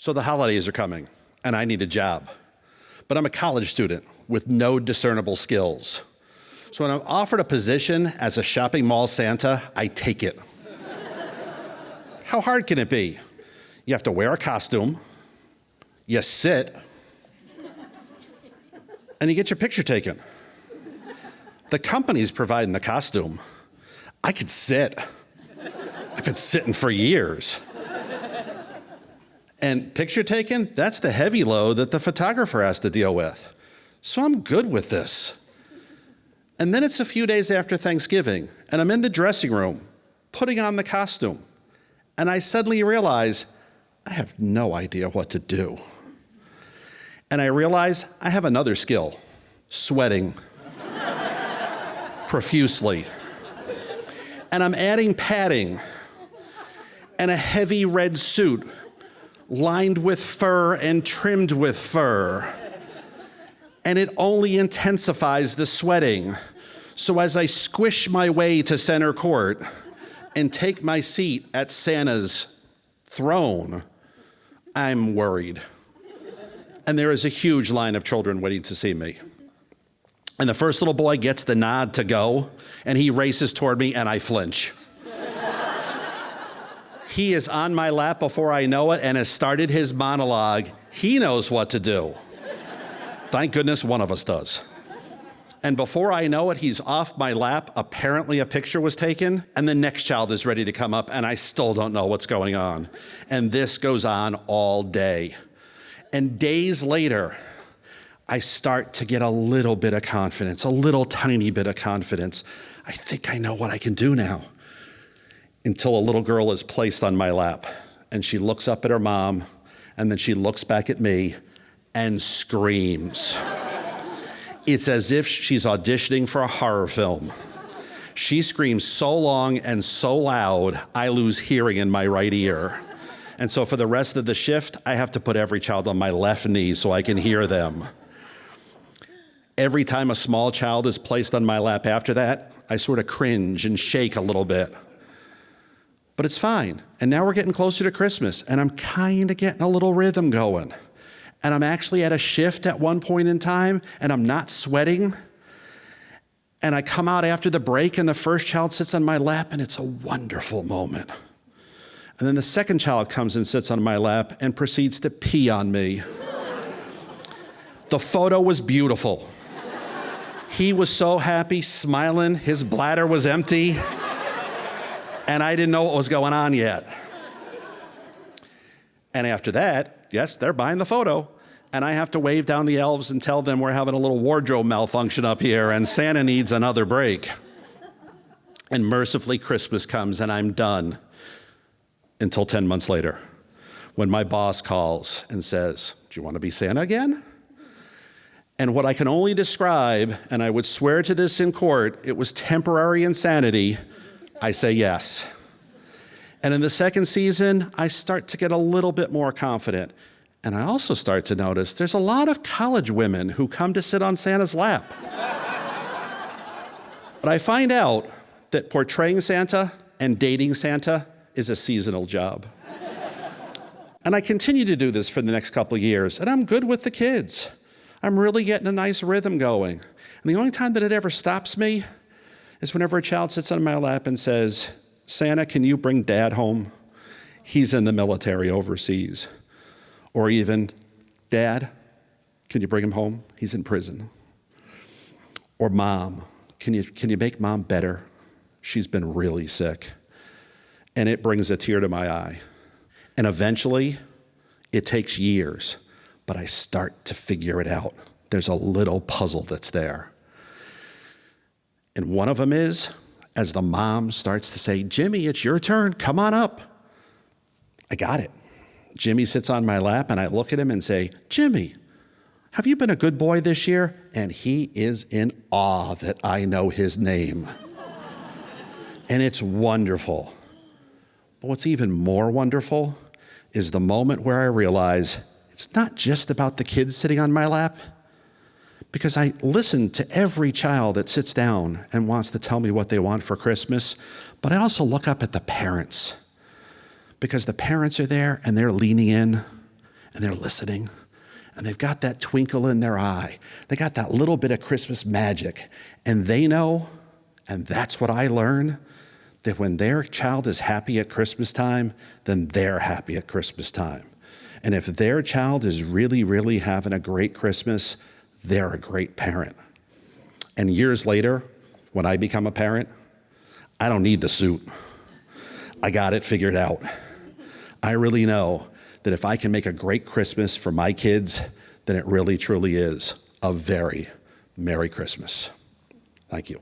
So the holidays are coming, and I need a job. But I'm a college student with no discernible skills. So when I'm offered a position as a shopping mall Santa, I take it. How hard can it be? You have to wear a costume, you sit, and you get your picture taken. The company's providing the costume. I could sit. I've been sitting for years. And picture taken, that's the heavy load that the photographer has to deal with. So I'm good with this. And then it's a few days after Thanksgiving, and I'm in the dressing room, putting on the costume, and I suddenly realize I have no idea what to do. And I realize I have another skill, sweating profusely. And I'm adding padding and a heavy red suit lined with fur and trimmed with fur. And it only intensifies the sweating. So as I squish my way to center court and take my seat at Santa's throne, I'm worried. And there is a huge line of children waiting to see me. And the first little boy gets the nod to go, and he races toward me, and I flinch. He is on my lap before I know it and has started his monologue. He knows what to do. Thank goodness one of us does. And before I know it, he's off my lap. Apparently a picture was taken, and the next child is ready to come up, and I still don't know what's going on. And this goes on all day. And days later, I start to get a little bit of confidence, a little tiny bit of confidence. I think I know what I can do now. Until a little girl is placed on my lap, and she looks up at her mom, and then she looks back at me and screams. It's as if she's auditioning for a horror film. She screams so long and so loud, I lose hearing in my right ear. And so for the rest of the shift, I have to put every child on my left knee so I can hear them. Every time a small child is placed on my lap after that, I sort of cringe and shake a little bit. But it's fine. And now we're getting closer to Christmas, and I'm kind of getting a little rhythm going. And I'm actually at a shift at one point in time, and I'm not sweating. And I come out after the break, and the first child sits on my lap, and it's a wonderful moment. And then the second child comes and sits on my lap and proceeds to pee on me. The photo was beautiful. He was so happy, smiling, his bladder was empty. And I didn't know what was going on yet. And after that, yes, they're buying the photo. And I have to wave down the elves and tell them we're having a little wardrobe malfunction up here and Santa needs another break. And mercifully, Christmas comes and I'm done until 10 months later when my boss calls and says, "Do you want to be Santa again?" And what I can only describe, and I would swear to this in court, it was temporary insanity, I say yes. And in the second season, I start to get a little bit more confident. And I also start to notice there's a lot of college women who come to sit on Santa's lap. But I find out that portraying Santa and dating Santa is a seasonal job. And I continue to do this for the next couple of years, and I'm good with the kids. I'm really getting a nice rhythm going. And the only time that it ever stops me is whenever a child sits on my lap and says, "Santa, can you bring Dad home? He's in the military overseas." Or even, "Dad, can you bring him home? He's in prison." Or, "Mom, can you make Mom better? She's been really sick." And it brings a tear to my eye. And eventually, it takes years, but I start to figure it out. There's a little puzzle that's there. And one of them is, as the mom starts to say, "Jimmy, it's your turn, come on up." I got it. Jimmy sits on my lap and I look at him and say, "Jimmy, have you been a good boy this year?" And he is in awe that I know his name. And it's wonderful. But what's even more wonderful is the moment where I realize it's not just about the kids sitting on my lap, because I listen to every child that sits down and wants to tell me what they want for Christmas, but I also look up at the parents, because the parents are there and they're leaning in and they're listening, and they've got that twinkle in their eye. They got that little bit of Christmas magic, and they know, and that's what I learn, that when their child is happy at Christmas time, then they're happy at Christmas time. And if their child is really, really having a great Christmas, they're a great parent. And years later, when I become a parent, I don't need the suit. I got it figured out. I really know that if I can make a great Christmas for my kids, then it really, truly is a very Merry Christmas. Thank you.